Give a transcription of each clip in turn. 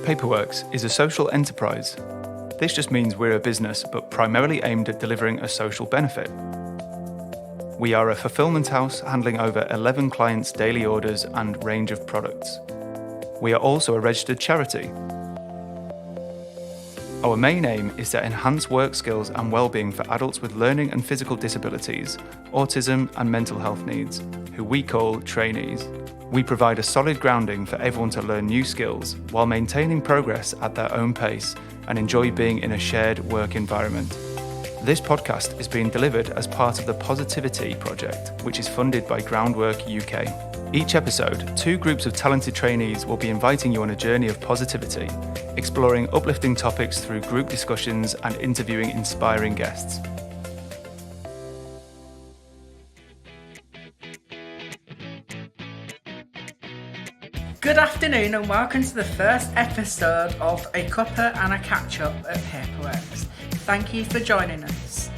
Paperworks is a social enterprise. This just means we're a business, but primarily aimed at delivering a social benefit. We are a fulfillment house handling over 11 clients' daily orders and range of products. We are also a registered charity. Our main aim is to enhance work skills and well-being for adults with learning and physical disabilities, autism and mental health needs, who we call trainees. We provide a solid grounding for everyone to learn new skills while maintaining progress at their own pace and enjoy being in a shared work environment. This podcast is being delivered as part of the Positivity Project, which is funded by Groundwork UK. Each episode, 2 groups of talented trainees will be inviting you on a journey of positivity, exploring uplifting topics through group discussions and interviewing inspiring guests. Good afternoon and welcome to the first episode of A Cuppa and a Catch-Up at Paperworks. Thank you for joining us.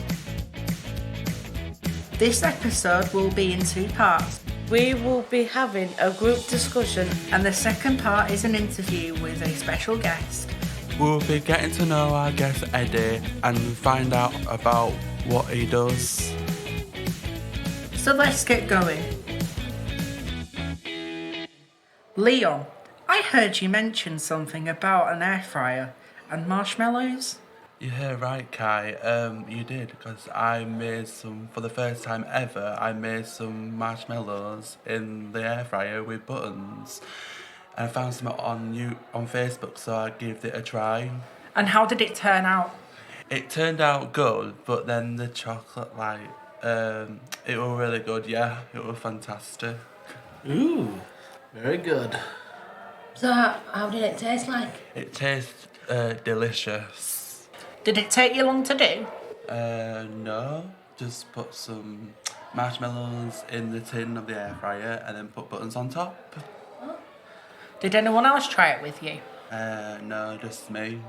This episode will be in 2 parts. We will be having a group discussion And the second part is an interview with a special guest. We'll be getting to know our guest Eddie and find out about what he does. So let's get going. Leon, I heard you mention something about an air fryer and marshmallows. Yeah, right, Kai. You did, because I made some, for the first time ever, I made some marshmallows in the air fryer with buttons. And I found some on Facebook, so I gave it a try. And how did it turn out? It turned out good, but then the chocolate, it was really good, yeah. It was fantastic. Ooh, very good. So how did it taste like? It tastes delicious. Did it take you long to do? No. Just put some marshmallows in the tin of the air fryer and then put buttons on top. Did anyone else try it with you? No, just me.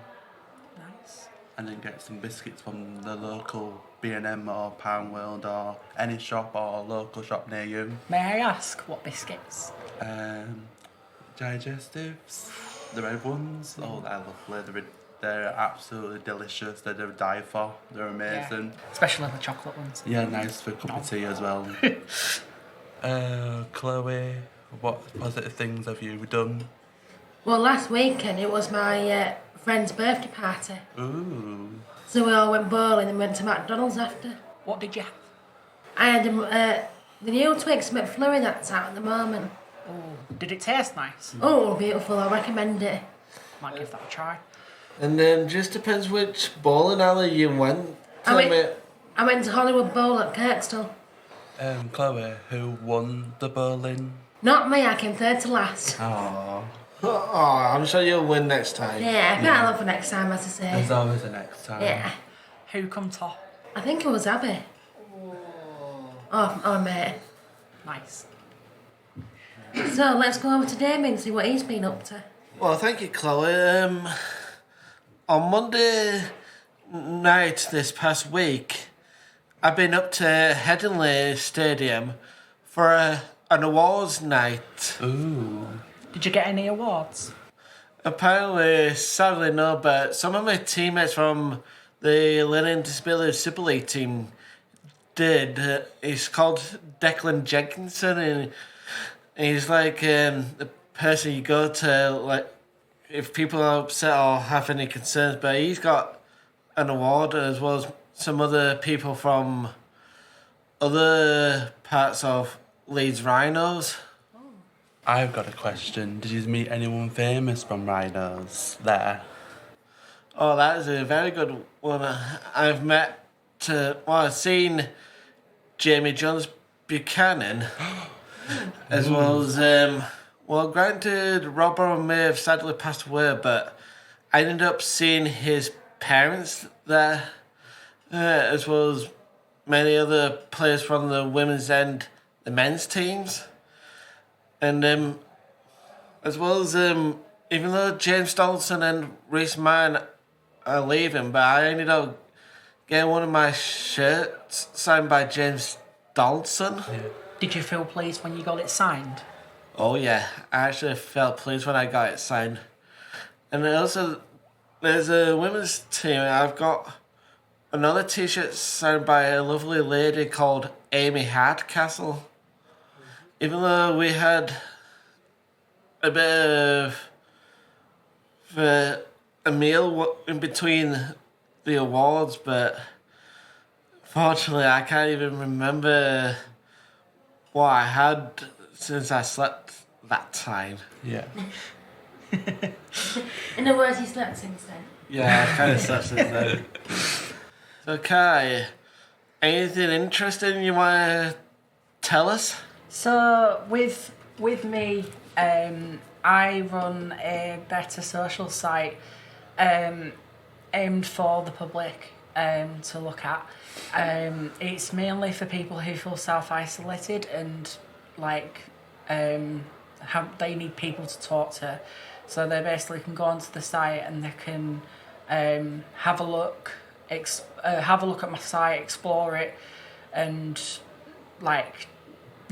Nice. And then get some biscuits from the local B&M or Pound World or any shop or local shop near you. May I ask what biscuits? Digestives, the red ones. Oh, they're lovely. They're absolutely delicious. They're to die for. They're amazing. Yeah. Especially the chocolate ones. Yeah, nice for a cup of tea as well. Chloe, what positive things have you done? Well, last weekend it was my friend's birthday party. Ooh. So we all went bowling and went to McDonald's after. What did you have? I had the new Twix McFlurry that's out at the moment. Oh, did it taste nice? Oh, beautiful. I recommend it. Might give that a try. And then just depends which bowling alley you went. I went to Hollywood Bowl at Kirkstall. Chloe, who won the bowling? Not me, I came third to last. Oh. Oh, I'm sure you'll win next time. Yeah, I better look for next time, as I say. There's always a next time. Yeah. Who come top? I think it was Abby. Oh, mate. Nice. So let's go over to Damien and see what he's been up to. Well, thank you, Chloe. On Monday night this past week, I've been up to Headingley Stadium for an awards night. Ooh. Did you get any awards? Apparently, sadly no, but some of my teammates from the Learning Disability Super League team did. He's called Declan Jenkinson, and he's like the person you go to, like, if people are upset or have any concerns, but he's got an award as well as some other people from other parts of Leeds Rhinos. I've got a question. Did you meet anyone famous from Rhinos there? Oh, that is a very good one. I've seen Jamie Jones Buchanan, as well as, granted, Robert may have sadly passed away, but I ended up seeing his parents there, as well as many other players from the women's and the men's teams. And as well as, even though James Donaldson and Reece Martin are leaving, but I ended up getting one of my shirts signed by James Donaldson. Yeah. Did you feel pleased when you got it signed? Oh yeah, I actually felt pleased when I got it signed. And also, there's a women's team. I've got another T-shirt signed by a lovely lady called Amy Hardcastle. Even though we had a bit of a meal in between the awards, but fortunately I can't even remember what I had since I slept that time. Yeah. In other words, he slept since then. Yeah, I kind of slept since then. So Kai, anything interesting you want to tell us? So with me, I run a better social site aimed for the public to look at. It's mainly for people who feel self-isolated and they need people to talk to. So they basically can go onto the site and they can have a look at my site, explore it, and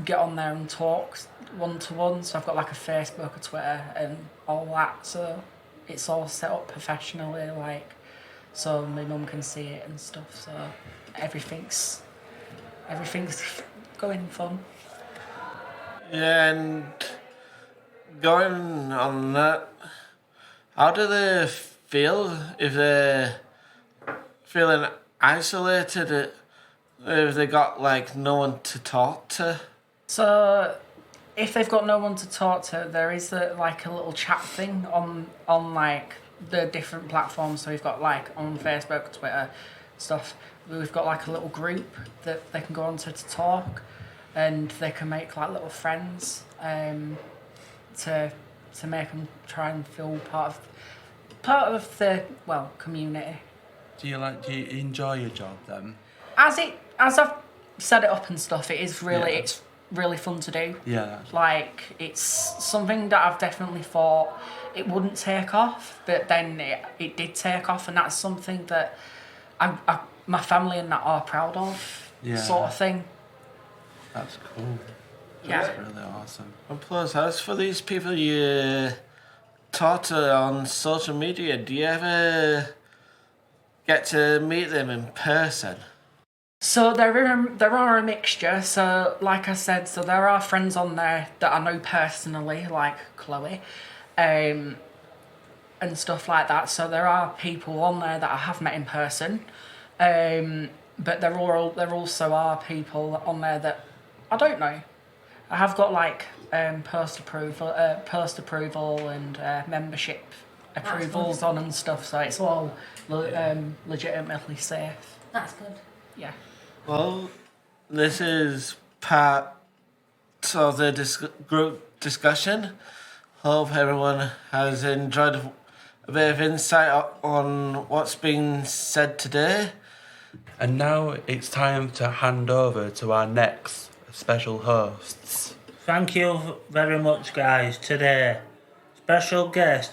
get on there and talk one-to-one. So I've got a Facebook, a Twitter, and all that. So it's all set up professionally, so my mum can see it and stuff. So everything's going fun. Yeah, and going on that, how do they feel if they're feeling isolated? If they got no one to talk to? So if they've got no one to talk to, there is a little chat thing on the different platforms. So we've got on Facebook, Twitter, stuff. We've got a little group that they can go onto to talk, and they can make little friends to make them try and feel part of the community. Do you enjoy your job then? As I've set it up and stuff, it's really fun to do. Yeah. It's something that I've definitely thought it wouldn't take off, but then it did take off, and that's something that my family and that are proud of, sort of thing. That's cool. Yeah. That's really awesome. And plus, as for these people you talk to on social media, do you ever get to meet them in person? So there are a mixture. So like I said, so there are friends on there that I know personally, like Chloe, and stuff like that. So there are people on there that I have met in person, but there also are people on there that I don't know. I have got post approval and membership approvals on and stuff. So it's all legitimately safe. That's good. Yeah. Well, this is part of the group discussion. Hope everyone has enjoyed a bit of insight on what's been said today. And now it's time to hand over to our next special hosts. Thank you very much, guys. Today, special guest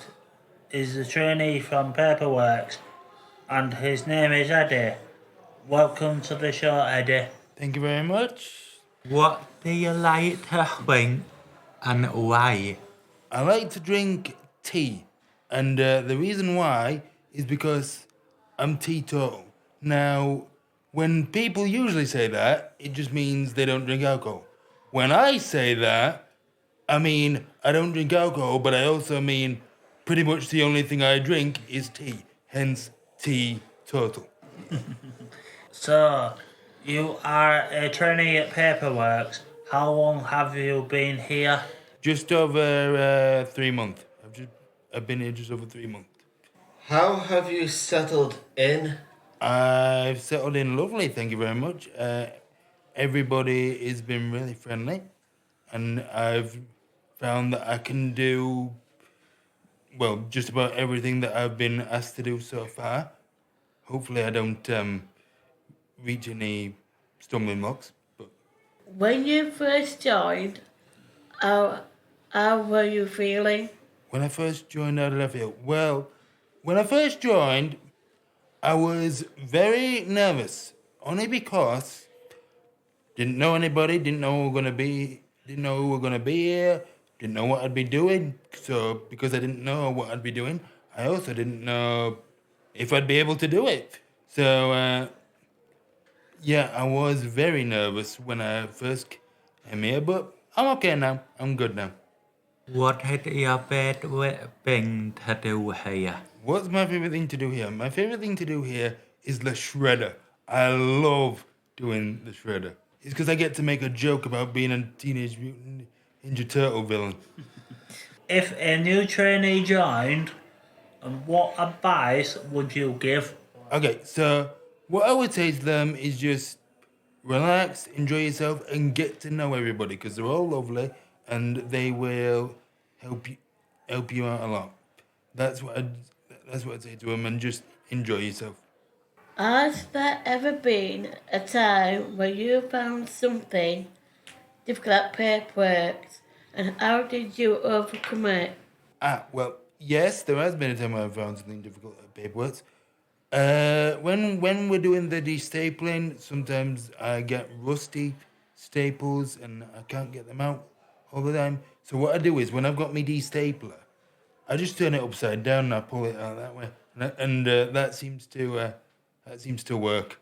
is the trainee from Paperworks, and his name is Eddie. Welcome to the show, Eddie. Thank you very much. What do you like to drink and why? I like to drink tea, and the reason why is because I'm teetotal. Now, when people usually say that, it just means they don't drink alcohol. When I say that, I mean I don't drink alcohol, but I also mean pretty much the only thing I drink is tea, hence teetotal. So, you are a trainee at Paperworks. How long have you been here? Just over 3 months. I've been here just over 3 months. How have you settled in? I've settled in lovely, thank you very much. Everybody has been really friendly, and I've found that I can do, just about everything that I've been asked to do so far. Hopefully I don't reach any stumbling blocks. But When you first joined, how were you feeling? when I first joined out of left field, when I first joined, I was very nervous, only because didn't know anybody, didn't know who we were gonna be here, didn't know what I'd be doing. So because I didn't know what I'd be doing, I also didn't know if I'd be able to do it. So, yeah, I was very nervous when I first came here, but I'm okay now. I'm good now. What is your favorite thing to do here? What's my favorite thing to do here? My favorite thing to do here is the shredder. I love doing the shredder. It's because I get to make a joke about being a Teenage Mutant Ninja Turtle villain. If a new trainee joined, what advice would you give? Okay, so what I would say to them is just relax, enjoy yourself, and get to know everybody because they're all lovely and they will help you out a lot. That's what I'd say to them, and just enjoy yourself. Has there ever been a time where you found something difficult at paperwork and how did you overcome it? Well, yes, there has been a time where I found something difficult at paperwork. When we're doing the destapling, sometimes I get rusty staples and I can't get them out all the time. So what I do is when I've got my destapler, I just turn it upside down and I pull it out that way, and that seems to work.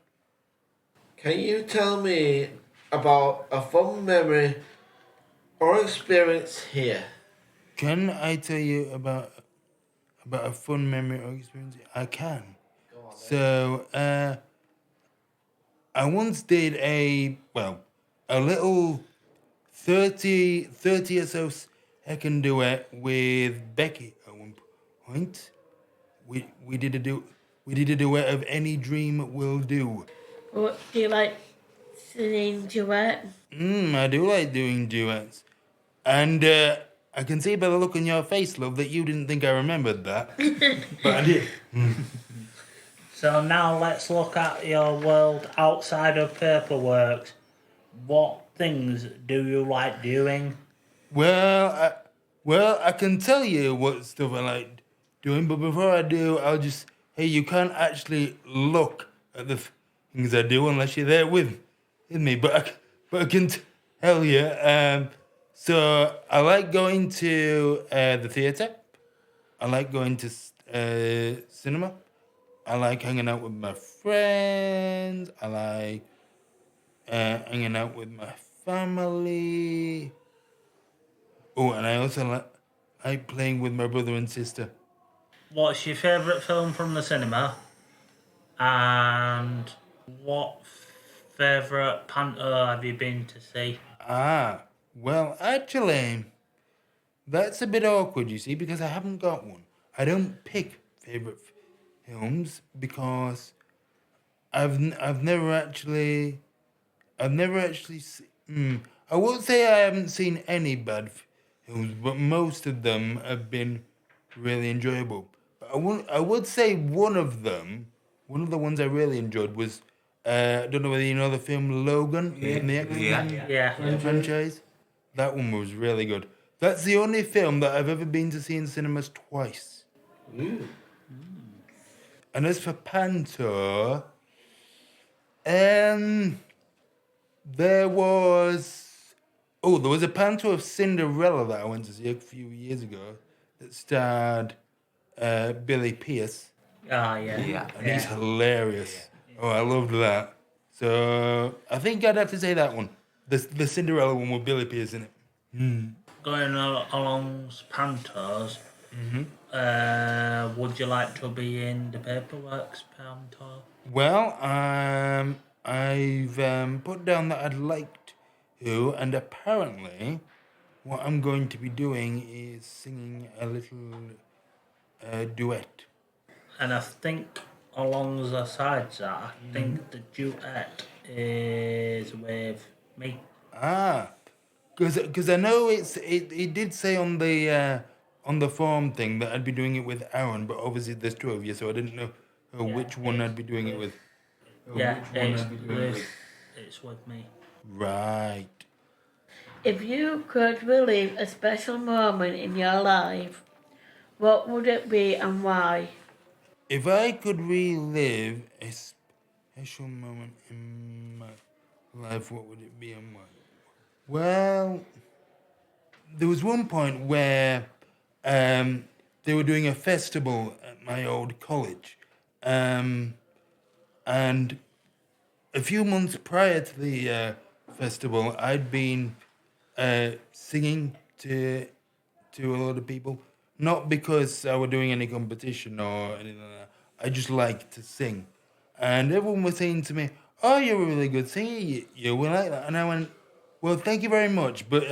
Can you tell me about a fun memory or experience here? Can I tell you about a fun memory or experience? I can. So, I once did a little 30 or so second duet with Becky at one point. We did a duet of Any Dream Will Do. What do you like singing duet? I do like doing duets. And I can see by the look on your face, love, that you didn't think I remembered that. But I did. So now let's look at your world outside of paperwork. What things do you like doing? Well, I can tell you what stuff I like doing, but before I do, hey, you can't actually look at the things I do unless you're there with me. But I can tell you. So I like going to the theatre. I like going to cinema. I like hanging out with my friends. I like hanging out with my family. Oh, and I also like playing with my brother and sister. What's your favourite film from the cinema? And what favourite panto have you been to see? Well, actually, that's a bit awkward, you see, because I haven't got one. I don't pick favourite films because I've never actually seen. I won't say I haven't seen any bad films, but most of them have been really enjoyable. But I would say one of the ones I really enjoyed was I don't know whether you know the film Logan in the X-Men Yeah. franchise. That one was really good. That's the only film that I've ever been to see in cinemas twice. And as for Panto, there was a panto of Cinderella that I went to see a few years ago that starred Billy Pierce. Oh, yeah. And he's hilarious. Oh, I loved that. So I think I'd have to say that one. The Cinderella one with Billy Pierce in it. Going along pantos, would you like to be in the paperwork panto? Well, I've put down that I'd like to, and apparently, what I'm going to be doing is singing a little duet. And I think along the sides that I think the duet is with me. Because I know it did say on the form thing that I'd be doing it with Aaron, but obviously there's two of you, so I didn't know which one I'd be doing it with. It's with me. Right. If you could relive a special moment in your life, what would it be and why? If I could relive a special moment in my life, what would it be and why? Well, there was one point where they were doing a festival at my old college. And a few months prior to the festival, I'd been singing to a lot of people, not because I were doing any competition or anything like that. I just like to sing, and everyone was saying to me, "Oh, you're a really good singer. You were like that." And I went, "Well, thank you very much, but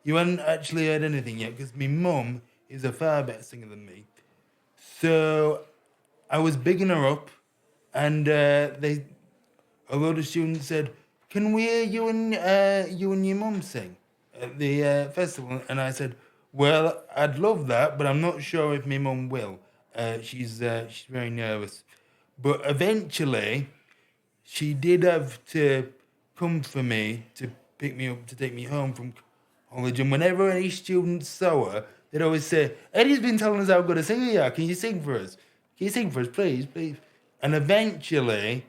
you hadn't actually heard anything yet because my mum is a far better singer than me." So I was bigging her up, and a lot of students said, "Can we hear you and your mum sing at the festival?" And I said, "Well, I'd love that, but I'm not sure if my mum will. She's very nervous." But eventually, she did have to come for me to pick me up to take me home from college. And whenever any students saw her, they'd always say, "Eddie's been telling us how good a singer you are. Can you sing for us? Can you sing for us, please, please?" And eventually,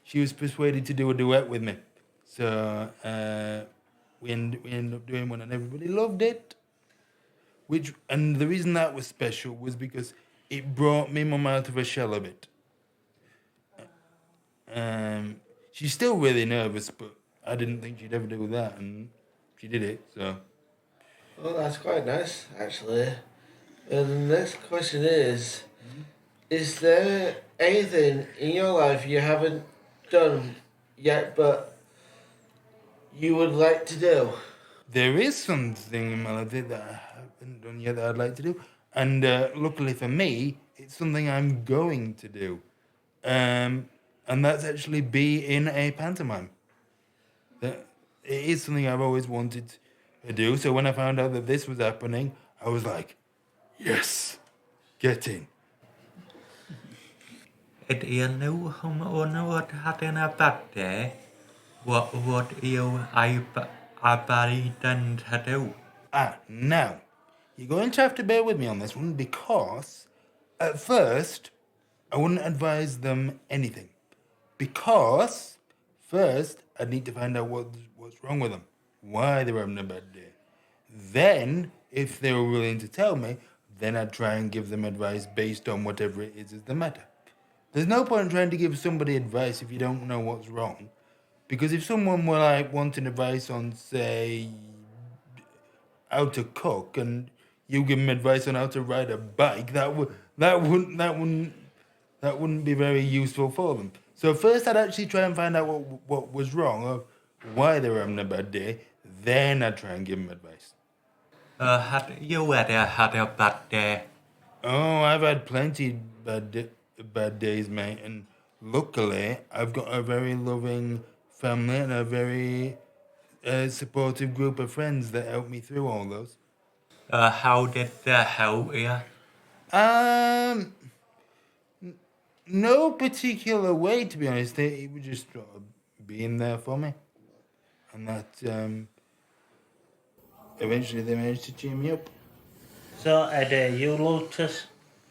she was persuaded to do a duet with me. So we ended up doing one, and everybody loved it. And the reason that was special was because it brought me mum out of her shell a bit. She's still really nervous, but I didn't think she'd ever do that, and she did it. So Well, that's quite nice, actually. And the next question is there anything in your life you haven't done yet but you would like to do? there is something in my life that I haven't done yet that I'd like to do, and luckily for me, it's something I'm going to do, and that's actually be in a pantomime. That it is something I've always wanted to do. So when I found out that this was happening, I was like, "Yes, get in." If you knew whom or what had in a bad day, what would you I done to do? Now, you're going to have to bear with me on this one because at first, I wouldn't advise them anything. Because first, I'd need to find out what's wrong with them, why they were having a bad day. Then, if they were willing to tell me, then I'd try and give them advice based on whatever it is the matter. There's no point in trying to give somebody advice if you don't know what's wrong. Because if someone were like wanting advice on, say, how to cook, and you give them advice on how to ride a bike, that wouldn't be very useful for them. So first, I'd actually try and find out what was wrong or why they were having a bad day. Then I'd try and give them advice. Had you ever had a bad day? Oh, I've had plenty bad days, mate, and luckily I've got a very loving family and a very supportive group of friends that help me through all those. How did they help you? Um, no particular way, to be honest. They were just sort of being there for me, and that eventually they managed to cheer me up. So, Eddie, you love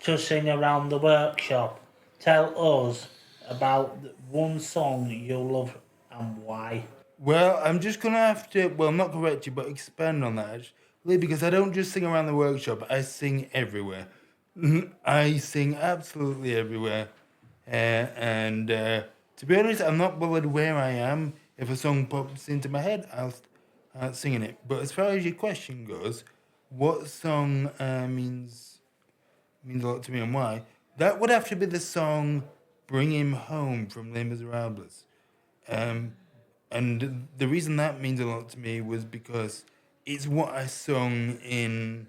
to sing around the workshop. Tell us about one song you love and why. Well, I'm just gonna have to, well, not correct you, but expand on that actually, because I don't just sing around the workshop. I sing everywhere. I sing absolutely everywhere, and to be honest, I'm not bothered where I am. If a song pops into my head, I'll start singing it. But as far as your question goes, what song means a lot to me and why? That would have to be the song "Bring Him Home" from Les Miserables. And the reason that means a lot to me was because it's what I sung in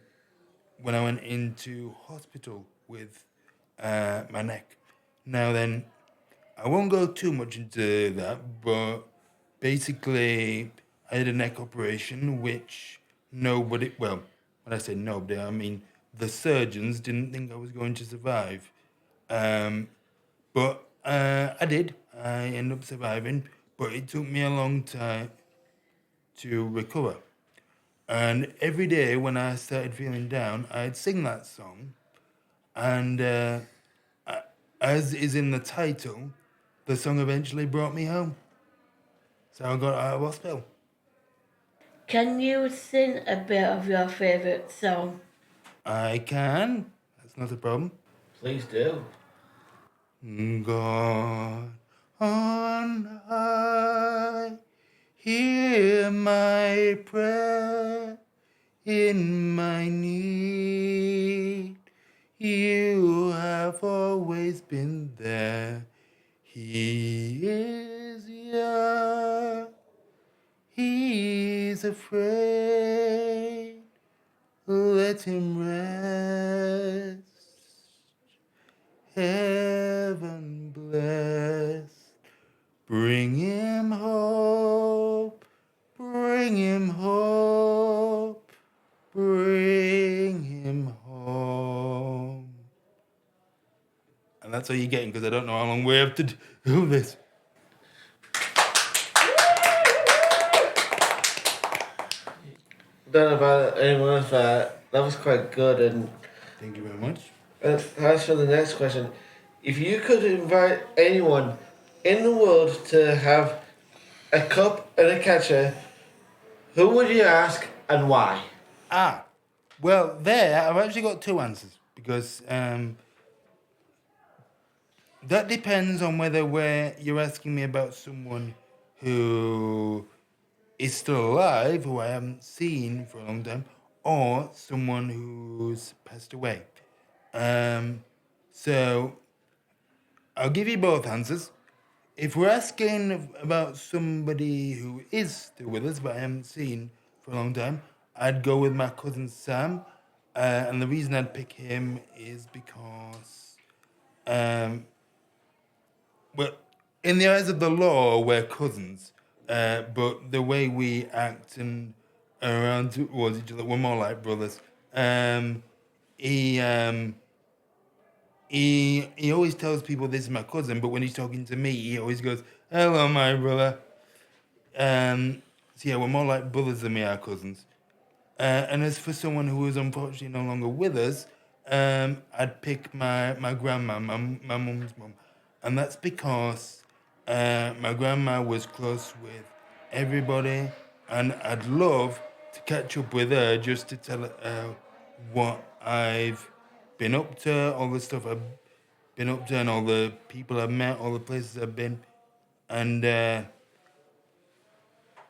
when I went into hospital with my neck. Now then, I won't go too much into that, but basically, I had a neck operation which nobody, well, when I say nobody, I mean the surgeons didn't think I was going to survive. But I did. I ended up surviving, but it took me a long time to recover. And every day when I started feeling down, I'd sing that song. And as is in the title, the song eventually brought me home. So I got out of hospital. Can you sing a bit of your favourite song? I can. That's not a problem. Please do. God on high, hear my prayer in my need. You have always been there. He is young. He's afraid. Let him rest. Heaven blessed. Bring him hope. Bring him hope. Bring him home. And that's all you're getting because I don't know how long we have to do this. Don't know about anyone else, but that was quite good. And Thank you very much. as for the next question, if you could invite anyone in the world to have a cup and a catcher, who would you ask and why? Well, there, I've actually got two answers because that depends on whether you're asking me about someone who is still alive, who I haven't seen for a long time, or someone who's passed away. So I'll give you both answers. If we're asking about somebody who is still with us but I haven't seen for a long time, I'd go with my cousin Sam. And the reason I'd pick him is because, well, in the eyes of the law, we're cousins. But the way we act and around towards each other, we're more like brothers. He always tells people this is my cousin, but when he's talking to me, he always goes, "Hello, my brother." So yeah, we're more like brothers than we are cousins. And as for someone who is unfortunately no longer with us, I'd pick my grandma, my mum's mum. And that's because my grandma was close with everybody, and I'd love to catch up with her just to tell her what I've been up to, all the stuff I've been up to, and all the people I've met, all the places I've been. And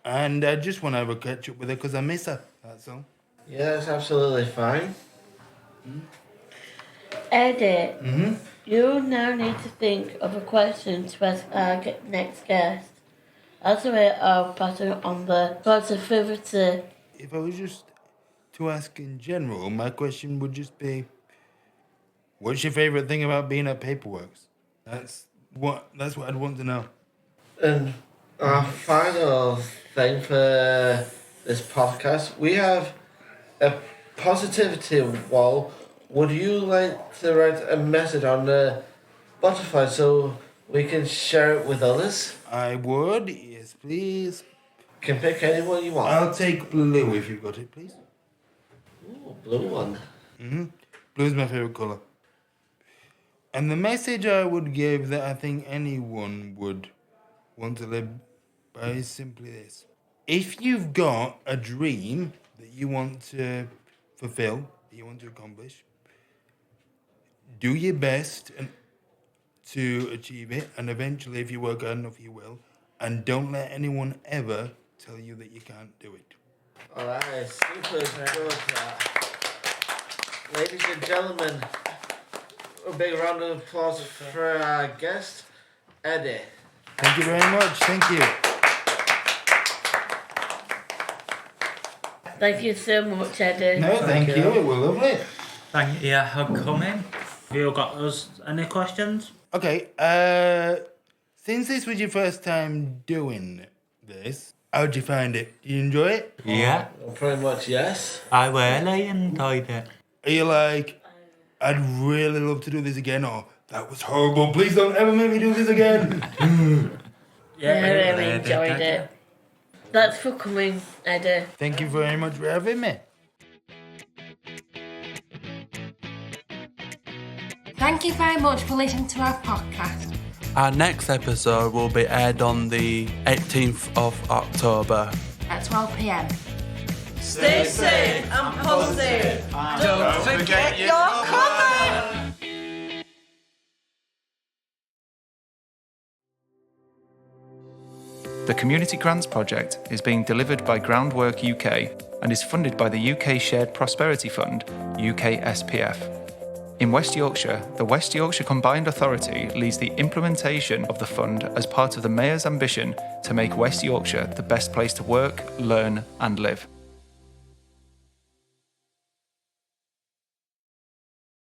I just want to have a catch up with her because I miss her, that's all. Yeah, that's absolutely fine. Eddie, you now need to think of a question to ask our next guest. As a way of passing on the positivity. If I was just to ask in general, my question would just be, what's your favourite thing about being at Paperworks? That's what I'd want to know. And our final thing for this podcast, we have a positivity wall. Would you like to write a message on the butterfly so we can share it with others? I would, yes please. Can pick anyone you want. I'll take blue if you've got it, please. Ooh, blue one. Blue's my favourite colour. And the message I would give that I think anyone would want to live by is simply this. If you've got a dream that you want to fulfill, that you want to accomplish, do your best to achieve it, and eventually if you work hard enough you will, and don't let anyone ever tell you that you can't do it. Oh, that is super good. Ladies and gentlemen, a big round of applause for our guest, Eddie. Thank you very much. Thank you. Thank you so much, Eddie. No, thank you. It was lovely. Thank you for coming. Have you got us any questions? Okay, since this was your first time doing this, how'd you find it? Did you enjoy it? Yeah, Well, pretty much yes. I really enjoyed it. Are you like, I'd really love to do this again, or that was horrible, please don't ever make me do this again? I really enjoyed it. Thanks for coming, Eddie. Thank you very much for having me. Thank you very much for listening to our podcast. Our next episode will be aired on the 18th of October. At 12 p.m. Stay safe and positive. Don't forget your comment. The Community Grants Project is being delivered by Groundwork UK and is funded by the UK Shared Prosperity Fund, UK SPF. In West Yorkshire, the West Yorkshire Combined Authority leads the implementation of the fund as part of the Mayor's ambition to make West Yorkshire the best place to work, learn and live.